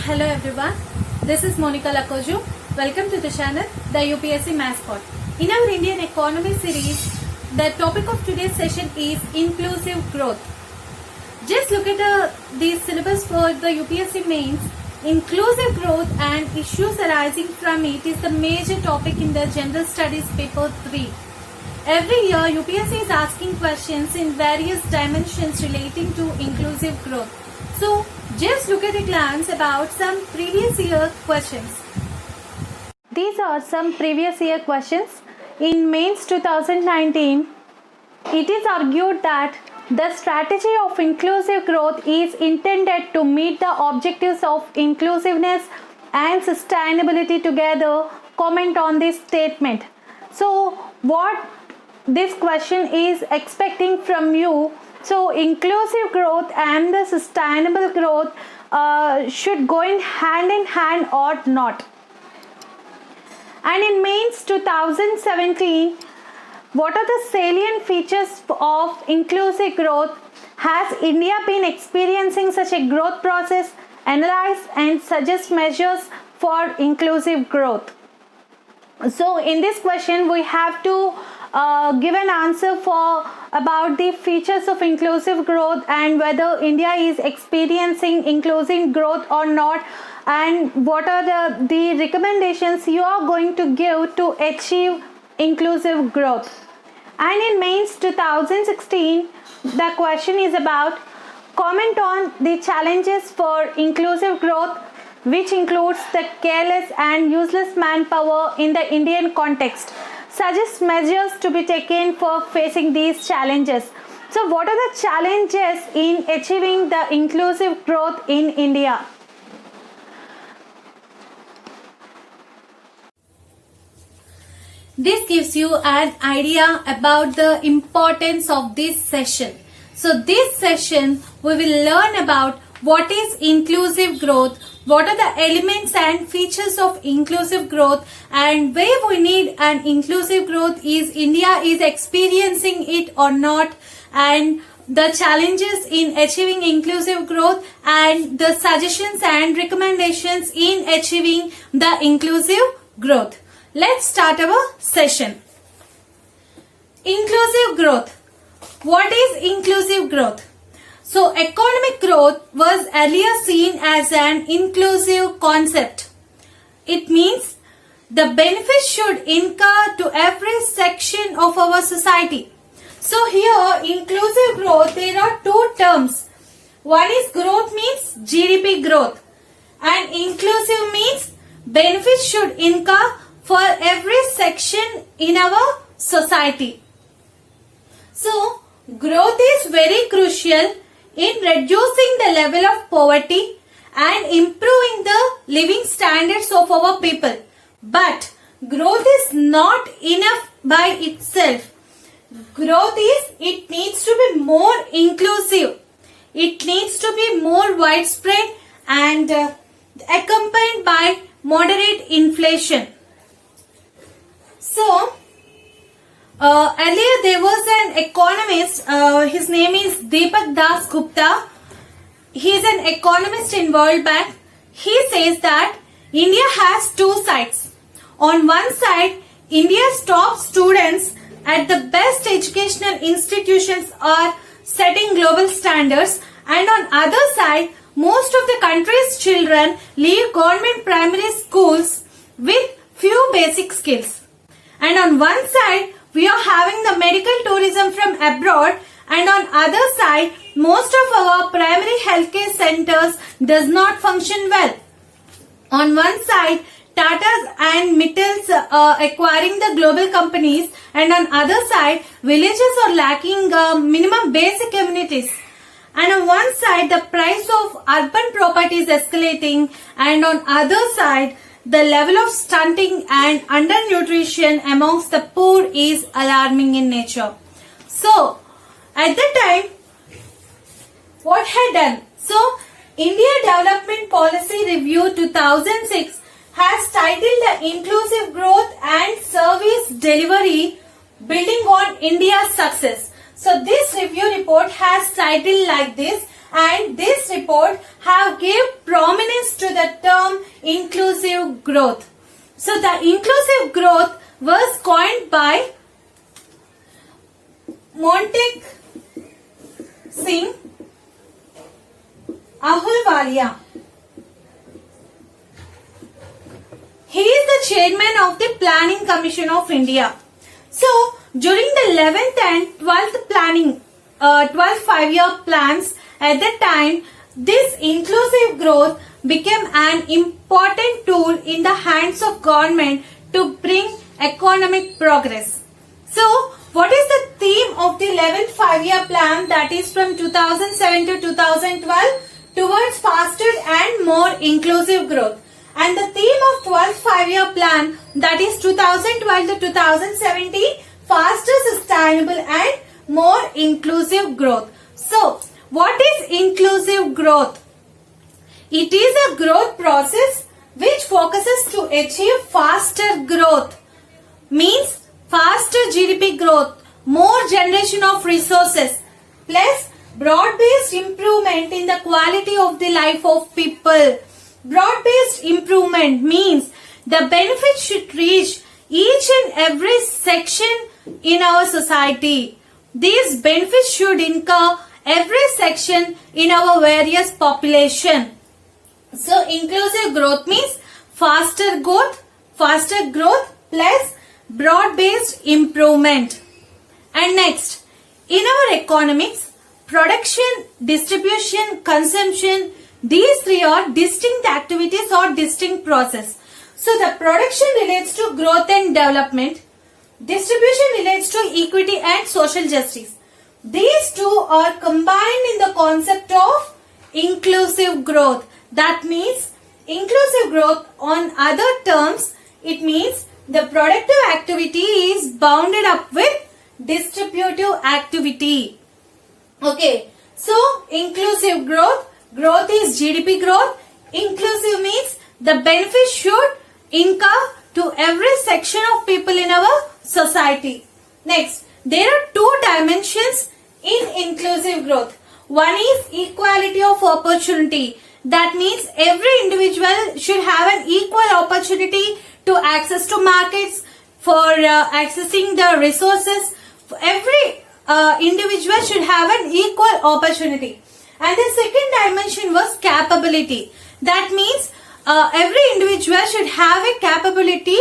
Hello everyone, this is Lakkoju. Welcome to the channel, the UPSC Mascot. In our Indian economy series, the topic of today's session is inclusive growth. Just look at the syllabus for the UPSC mains. Inclusive growth and issues arising from it is the major topic in the General Studies paper 3. Every year, UPSC is asking questions in various dimensions relating to inclusive growth. So, just look at a glance about some previous year questions. These are some previous year questions. In Mains 2019, it is argued that the strategy of inclusive growth is intended to meet the objectives of inclusiveness and sustainability together. Comment on this statement. So, what this question is expecting from you? So, inclusive growth and the sustainable growth should go in hand or not. And in Mains 2017, what are the salient features of inclusive growth? Has India been experiencing such a growth process? Analyze and suggest measures for inclusive growth. So, in this question, we have to give an answer for about the features of inclusive growth and whether India is experiencing inclusive growth or not, and what are the recommendations you are going to give to achieve inclusive growth. And in Mains 2016, the question is about comment on the challenges for inclusive growth, which includes the careless and useless manpower in the Indian context. Suggest measures to be taken for facing these challenges. So, what are the challenges in achieving the inclusive growth in India? This gives you an idea about the importance of this session. So, this session we will learn about what is inclusive growth, what are the elements and features of inclusive growth, and where we need an inclusive growth, is India is experiencing it or not, and the challenges in achieving inclusive growth and the suggestions and recommendations in achieving the inclusive growth. Let's start our session. Inclusive growth. What is inclusive growth? So, economic growth was earlier seen as an inclusive concept. It means the benefits should incur to every section of our society. So, here inclusive growth, there are two terms. One is growth means GDP growth, and inclusive means benefits should incur for every section in our society. So, growth is very crucial in reducing the level of poverty and improving the living standards of our people. But growth is not enough by itself. Growth is, it needs to be more inclusive. It needs to be more widespread and accompanied by moderate inflation. So, earlier there was an economist, his name is Deepak Das Gupta. He is an economist in World Bank. He says that India has two sides. On one side, India's top students at the best educational institutions are setting global standards, and on other side, most of the country's children leave government primary schools with few basic skills. And on one side, we are having the medical tourism from abroad, and on other side, most of our primary healthcare centers does not function well. On one side, Tata's and Mittal's acquiring the global companies, and on other side, villages are lacking minimum basic amenities. And on one side, the price of urban property is escalating, and on other side, the level of stunting and undernutrition amongst the poor is alarming in nature. So, at the time, what had done? So, India Development Policy Review 2006 has titled the Inclusive Growth and Service Delivery Building on India's Success. So, this review report has titled like this, and this report have gave prominence to to the term inclusive growth. So the inclusive growth was coined by Montek Singh Ahluwalia. He is the chairman of the Planning Commission of India. So, during the 11th and 12th 5-year plans at that time, this inclusive growth became an important tool in the hands of government to bring economic progress. So, what is the theme of the 11th 5-year plan, that is from 2007 to 2012, towards faster and more inclusive growth? And the theme of 12th 5-year plan, that is 2012 to 2017, faster, sustainable and more inclusive growth. So, what is inclusive growth? It is a growth process which focuses to achieve faster growth. Means faster GDP growth, more generation of resources, plus broad-based improvement in the quality of the life of people. Broad-based improvement means the benefits should reach each and every section in our society. These benefits should incur every section in our various population. So inclusive growth means faster growth plus broad-based improvement. And next, in our economics, production, distribution, consumption, these three are distinct activities or distinct process. So the production relates to growth and development. Distribution relates to equity and social justice. These two are combined in the concept of inclusive growth. That means inclusive growth, on other terms, it means the productive activity is bounded up with distributive activity. Okay, so inclusive growth is GDP growth. Inclusive means the benefit should incur to every section of people in our society. Next, there are two dimensions in inclusive growth. One is equality of opportunity. That means every individual should have an equal opportunity to access to markets, for accessing the resources. Every individual should have an equal opportunity. And the second dimension was capability. That means every individual should have a capability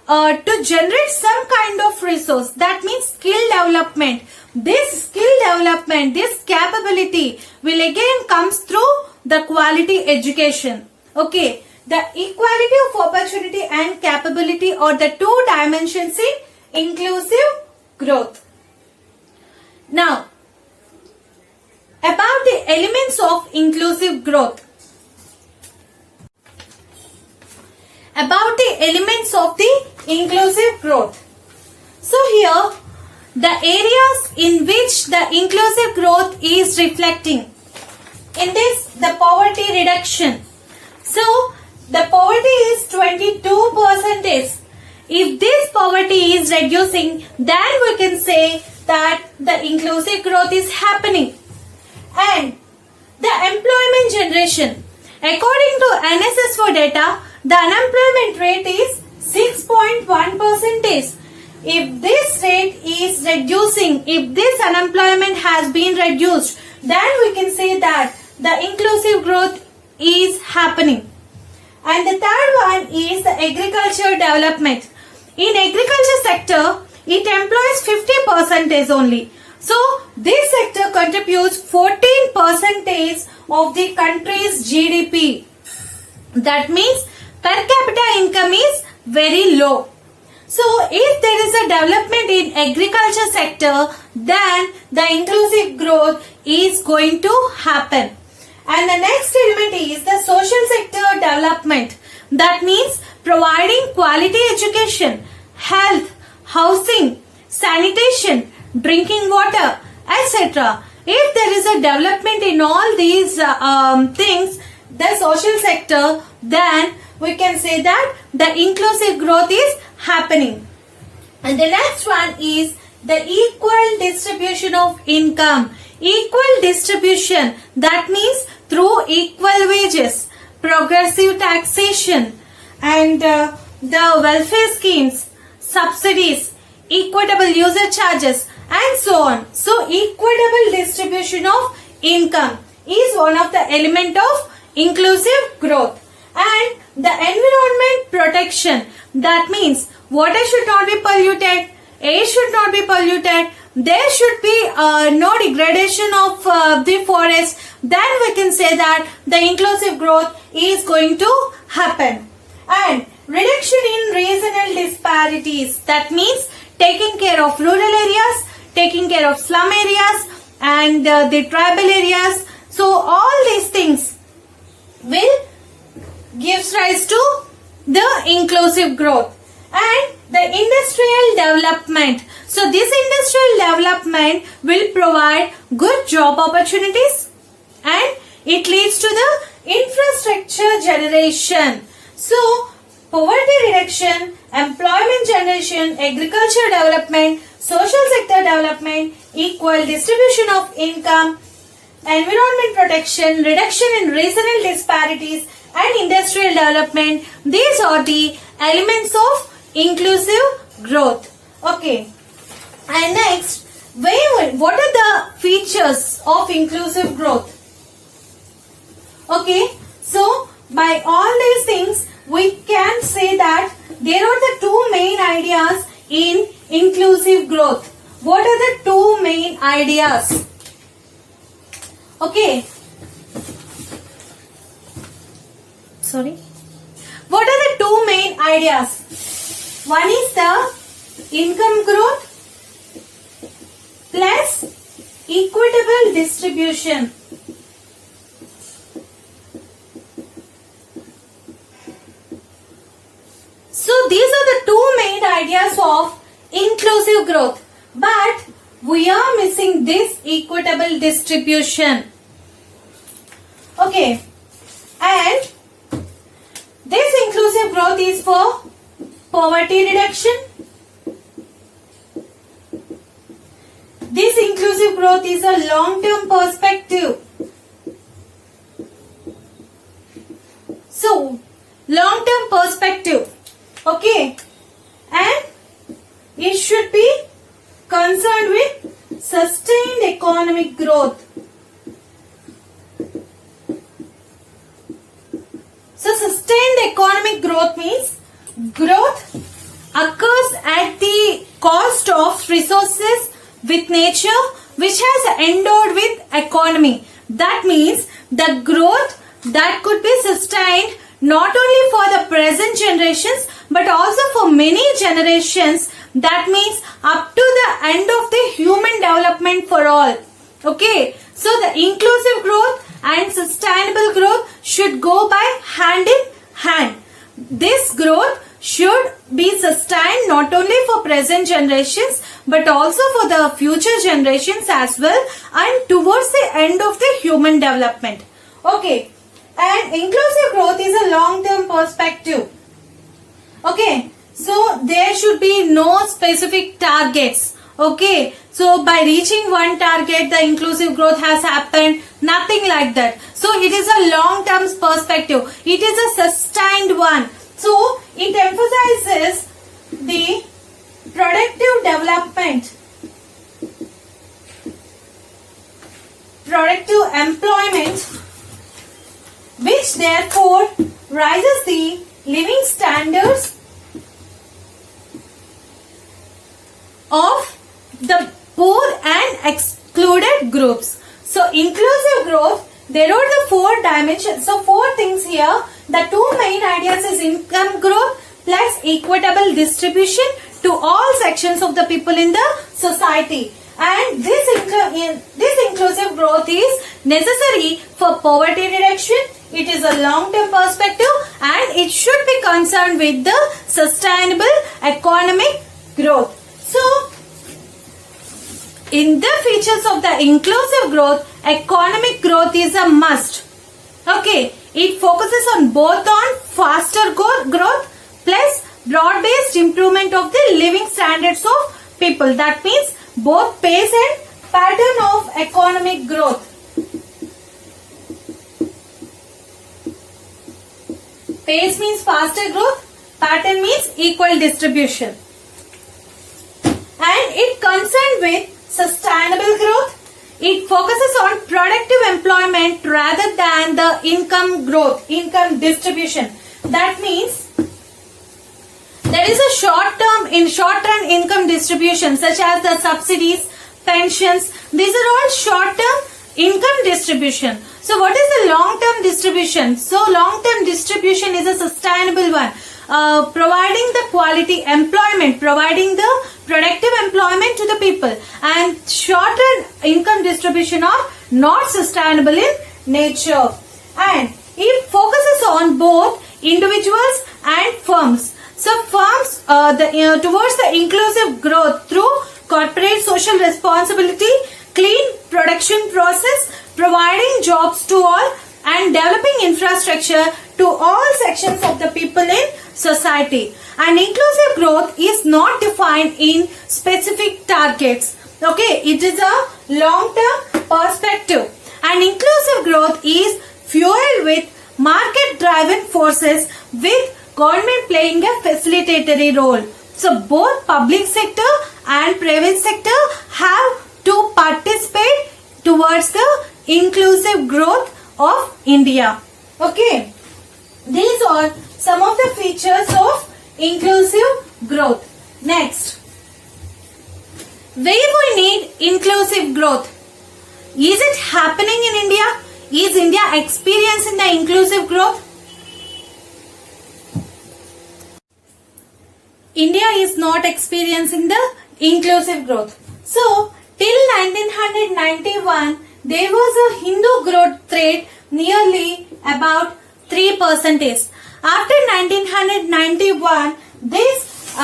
to generate some kind of resource. That means skill development. This skill development, this capability will again comes through the quality education. Okay, the equality of opportunity and capability are the two dimensions in inclusive growth. Now, about the elements of inclusive growth. About the elements of the inclusive growth. So here, the areas in which the inclusive growth is reflecting. In this, the poverty reduction. So, the poverty is 22%. If this poverty is reducing, then we can say that the inclusive growth is happening. And the employment generation. According to NSS data, the unemployment rate is 6.1%. If this rate is reducing, if this unemployment has been reduced, then we can say that the inclusive growth is happening. And the third one is the agriculture development. In agriculture sector, it employs 50% only. So, this sector contributes 14% of the country's GDP. That means per capita income is very low. So, if there is a development in agriculture sector, then the inclusive growth is going to happen. And the next element is the social sector development. That means providing quality education, health, housing, sanitation, drinking water, etc. If there is a development in all these things, the social sector, then we can say that the inclusive growth is happening. And the next one is the equal distribution of income. Equal distribution, that means through equal wages, progressive taxation, and the welfare schemes, subsidies, equitable user charges, and so on. So equitable distribution of income is one of the element of inclusive growth. And the environment protection, that means water should not be polluted, air should not be polluted, there should be no degradation of the forest. Then we can say that the inclusive growth is going to happen. And reduction in regional disparities, that means taking care of rural areas, taking care of slum areas, and the tribal areas. So all these things will gives rise to the inclusive growth. And the industrial development. So this industrial development will provide good job opportunities and it leads to the infrastructure generation. So poverty reduction, employment generation, agriculture development, social sector development, equal distribution of income, environment protection, reduction in regional disparities, and industrial development. These are the elements of inclusive growth. Okay. And next, what are the features of inclusive growth? Okay. So, by all these things, we can say that there are the two main ideas in inclusive growth. What are the two main ideas? Okay. Sorry. What are the two main ideas? One is the income growth plus equitable distribution. So these are the two main ideas of inclusive growth. But we are missing this equitable distribution. Okay. And this inclusive growth is for poverty reduction. This inclusive growth is a long-term perspective. So, long-term perspective. Okay. And it should be concerned with sustained economic growth. So sustained economic growth means growth occurs at the cost of resources with nature which has endowed with economy. That means the growth that could be sustained not only for the present generations but also for many generations. That means up to the end of the human development for all. Okay. So the inclusive growth and sustainable growth should go by hand in hand. This growth should be sustained not only for present generations but also for the future generations as well and towards the end of the human development. Okay. And inclusive growth is a long-term perspective. Okay. So there should be no specific targets. Okay. So by reaching one target, the inclusive growth has happened. Nothing like that. So it is a long-term perspective. It is a sustained one. So it emphasizes the productive development, productive employment, which therefore rises the living standards of the poor and excluded groups. So inclusive growth, there are the four dimensions. So four things here. The two main ideas is income growth plus equitable distribution to all sections of the people in the society. And this inclusive growth is necessary for poverty reduction. It is a long-term perspective and it should be concerned with the sustainable economic growth. So, in the features of the inclusive growth, economic growth is a must. Okay, it focuses on both on faster growth plus broad-based improvement of the living standards of people. That means both pace and pattern of economic growth. Pace means faster growth. Pattern means equal distribution. And it concerned with sustainable growth. It focuses on productive employment rather than the income growth, income distribution. That means there is a short-run income distribution such as the subsidies, pensions. These are all short-term income distribution. So what is the long-term distribution? So long-term distribution is a sustainable one. Providing the quality employment, providing the productive employment to the people, and short-run income distribution are not sustainable in nature. And it focuses on both individuals and firms. So firms towards the inclusive growth through corporate social responsibility, clean production process, providing jobs to all, and developing infrastructure to all sections of the people in society. And inclusive growth is not defined in specific targets. Okay, it is a long-term perspective. And inclusive growth is fueled with market-driven forces with government playing a facilitatory role. So both public sector and private sector have to participate towards the inclusive growth of India. Okay, these are some of the features of inclusive growth. Next, where we need inclusive growth? Is it happening in India? Is India experiencing the inclusive growth? India is not experiencing the inclusive growth. So, till 1991, there was a Hindu growth rate nearly about 3%. After 1991, this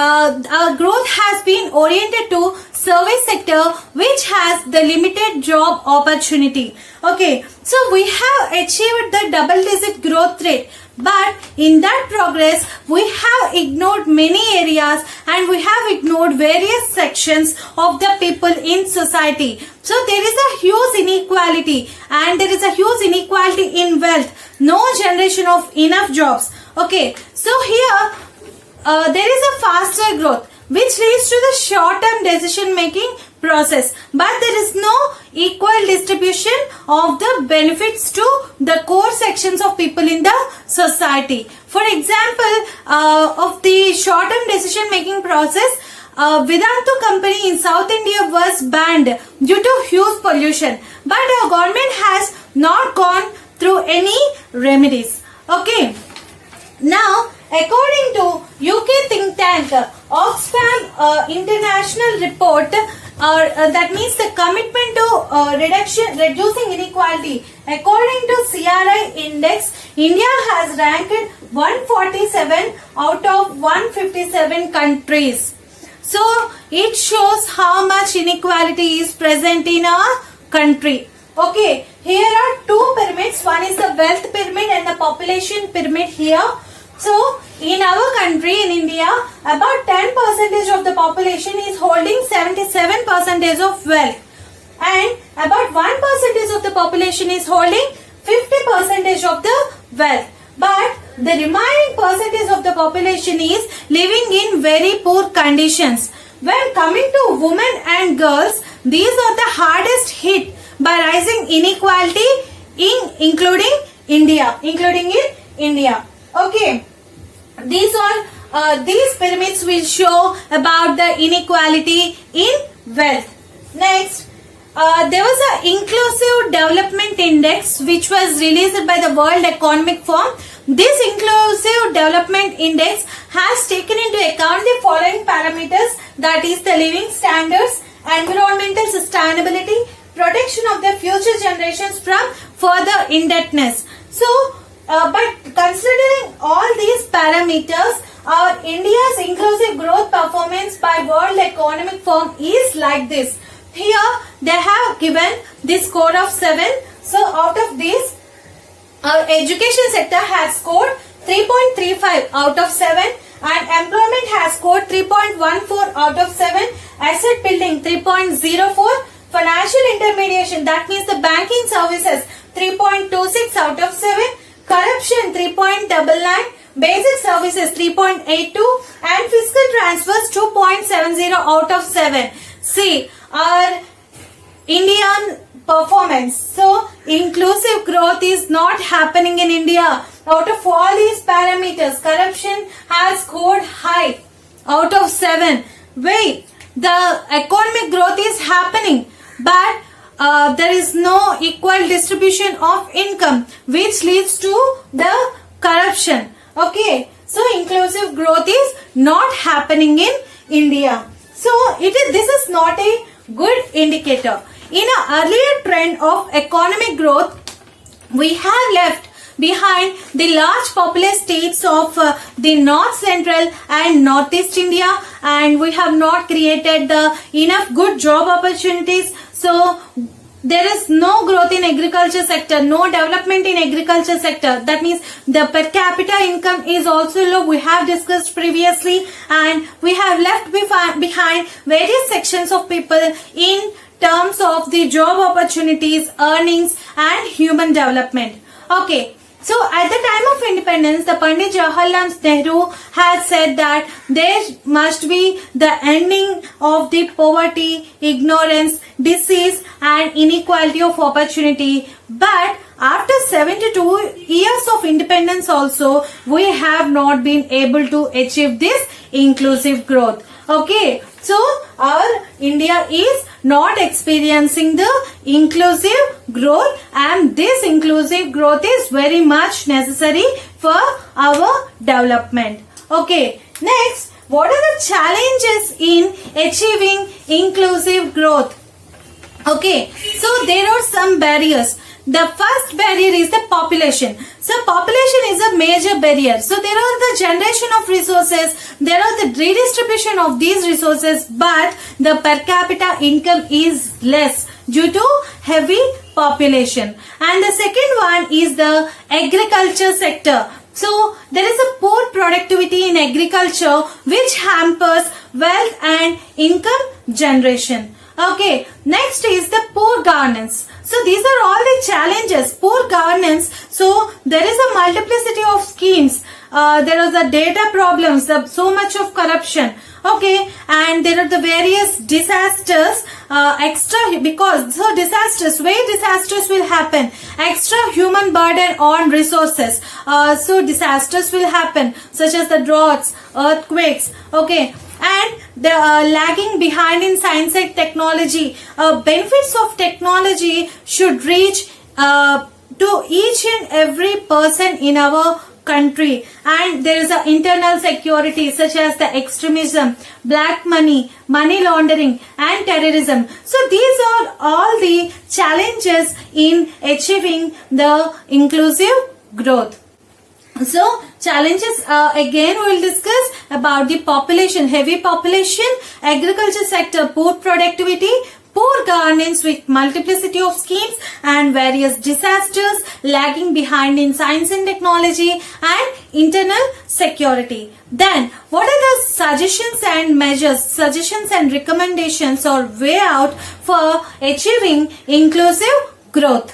growth has been oriented to service sector, which has the limited job opportunity. Okay, so we have achieved the double-digit growth rate, but in that progress, we have ignored many areas and we have ignored various sections of the people in society. So there is a huge inequality, and there is a huge inequality in wealth. No generation of enough jobs. Okay, so here there is a faster growth which leads to the short-term decision-making process, but there is no equal distribution of the benefits to the core sections of people in the society. For example, of the short-term decision-making process, Vedanta company in South India was banned due to huge pollution, but our government has not gone through any remedies. Okay. Now, according to UK think tank Oxfam International report, that means the commitment to reducing inequality. According to CRI index, India has ranked 147 out of 157 countries. So, it shows how much inequality is present in our country. Okay, here are two pyramids. One is the wealth pyramid and the population pyramid here. So, in our country, in India, about 10% of the population is holding 77% of wealth, and about 1% of the population is holding 50% of the wealth. But the remaining percentage of the population is living in very poor conditions. When coming to women and girls, these are the hardest hit by rising inequality including in India. Okay, these pyramids will show about the inequality in wealth. Next, there was an inclusive development index which was released by the World Economic Forum. This inclusive development index has taken into account the following parameters, that is the living standards, environmental sustainability, protection of the future generations from further indebtedness. So, but considering all these parameters, our India's inclusive growth performance by World Economic Forum is like this. Here they have given this score of 7. So out of this, our education sector has scored 3.35 out of 7, and employment has scored 3.14 out of 7, asset building 3.04, financial intermediation, that means the banking services, 3.26 out of 7, corruption 3.99, Basic services 3.82 and fiscal transfers 2.70 out of 7. See, our Indian performance. So, inclusive growth is not happening in India. Out of all these parameters, corruption has scored high out of 7. Wait, the economic growth is happening, but there is no equal distribution of income, which leads to the corruption. Okay, so inclusive growth is not happening in India. So this is not a good indicator. In an earlier trend of economic growth, we have left behind the large populous states of the North Central and Northeast India, and we have not created enough good job opportunities. So there is no growth in agriculture sector, no development in agriculture sector. That means the per capita income is also low. We have discussed previously, and we have left behind various sections of people in terms of the job opportunities, earnings and human development. Okay. So at the time of independence, the Pandit Jawaharlal Nehru had said that there must be the ending of the poverty, ignorance, disease and inequality of opportunity. But after 72 years of independence also, we have not been able to achieve this inclusive growth. Okay, so our India is not experiencing the inclusive growth, and this inclusive growth is very much necessary for our development. Okay, next, what are the challenges in achieving inclusive growth? Okay, so there are some barriers. The first barrier is the population. So population is a major barrier. So there are the generation of resources, there are the redistribution of these resources, but the per capita income is less due to heavy population. And the second one is the agriculture sector. So there is a poor productivity in agriculture which hampers wealth and income generation. Okay, next is the poor governance. So these are all the challenges. Poor governance. So there is a multiplicity of schemes. There are the data problems, so much of corruption. Okay, and there are the various disasters, where disasters will happen, extra human burden on resources. So disasters will happen, such as the droughts, earthquakes. Okay, and the lagging behind in science and technology. Benefits of technology should reach to each and every person in our country, and there is an internal security such as the extremism, black money, money laundering and terrorism. So these are all the challenges in achieving the inclusive growth. So challenges again we will discuss about the population, heavy population, agriculture sector, poor productivity, poor governance with multiplicity of schemes and various disasters, lagging behind in science and technology and internal security. Then what are the suggestions and measures, suggestions and recommendations or way out for achieving inclusive growth?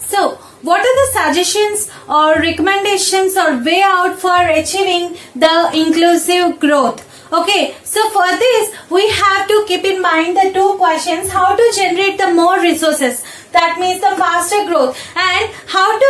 So what are the suggestions or recommendations or way out for achieving the inclusive growth? Okay, so for this we have to keep in mind the two questions: how to generate the more resources, that means the faster growth, and how to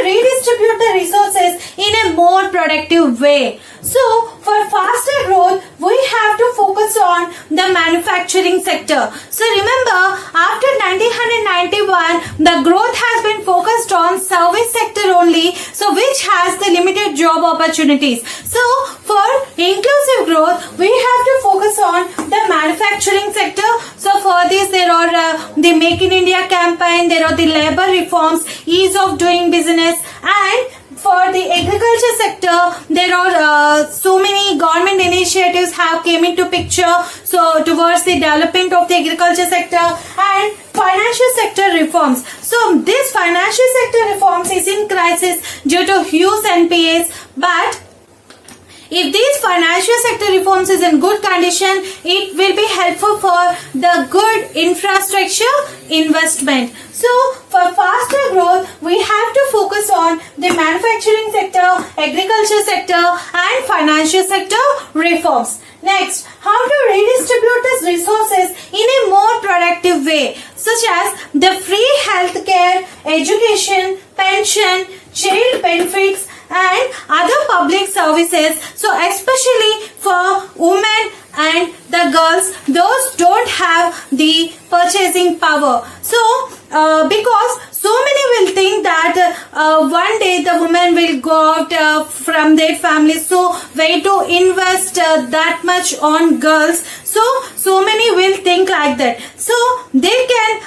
redistribute the resources in a more productive way. So for faster growth we have to focus on the manufacturing sector. So remember, after 1991 the growth has been focused on service sector only, so which has the limited job opportunities. So for inclusive growth we have to focus on the manufacturing sector. So for this there are the Make in India campaign, there are the labor reforms, ease of doing business, and for the agriculture sector there are so many government initiatives have came into picture, so towards the development of the agriculture sector, and financial sector reforms. So this financial sector reforms is in crisis due to huge NPAs, but if these financial sector reforms is in good condition, it will be helpful for the good infrastructure investment. So for faster growth, we have to focus on the manufacturing sector, agriculture sector and financial sector reforms. Next, how to redistribute these resources in a more productive way, such as the free healthcare, education, pension, child benefits and other public services. So especially for women and the girls, those don't have the purchasing power. So because so many will think that one day the woman will go out from their family, so why to invest that much on girls. So many will think like that. So they can,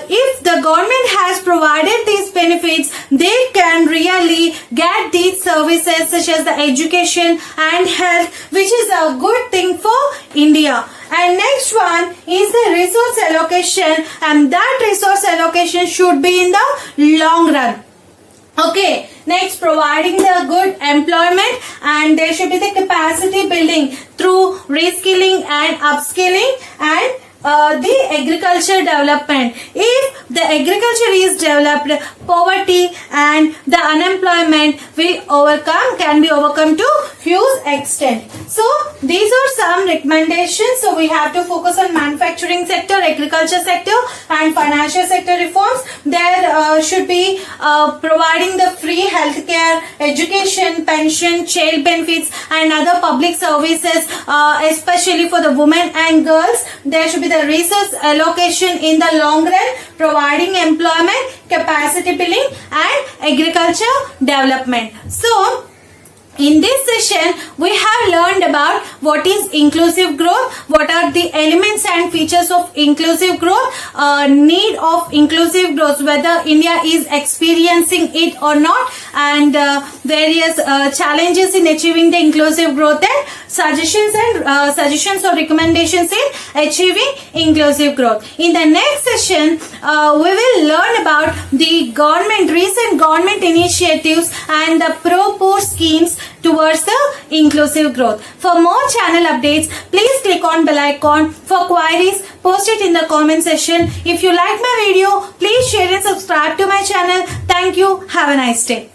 if the government has provided these benefits, they can really get these services such as the education and health, which is a good thing for India. And next one is the resource allocation, and that resource allocation should be in the long run. Okay, next, providing the good employment, and there should be the capacity building through reskilling and upskilling and the agriculture development. If the agriculture is developed, poverty and the unemployment can be overcome to huge extent. So these are some recommendations. So we have to focus on manufacturing sector, agriculture sector and financial sector reforms. There should be providing the free healthcare, education, pension, child benefits and other public services, especially for the women and girls. There should be the resource allocation in the long run, providing employment, capacity building and agriculture development. So in this session, we have learned about what is inclusive growth, what are the elements and features of inclusive growth, need of inclusive growth, whether India is experiencing it or not, and various challenges in achieving the inclusive growth, and suggestions or recommendations in achieving inclusive growth. In the next session, we will learn about the recent government initiatives and the proposed schemes towards the inclusive growth. For more channel updates, please click on bell icon. For queries, post it in the comment section. If you like my video, please share and subscribe to my channel. Thank you. Have a nice day.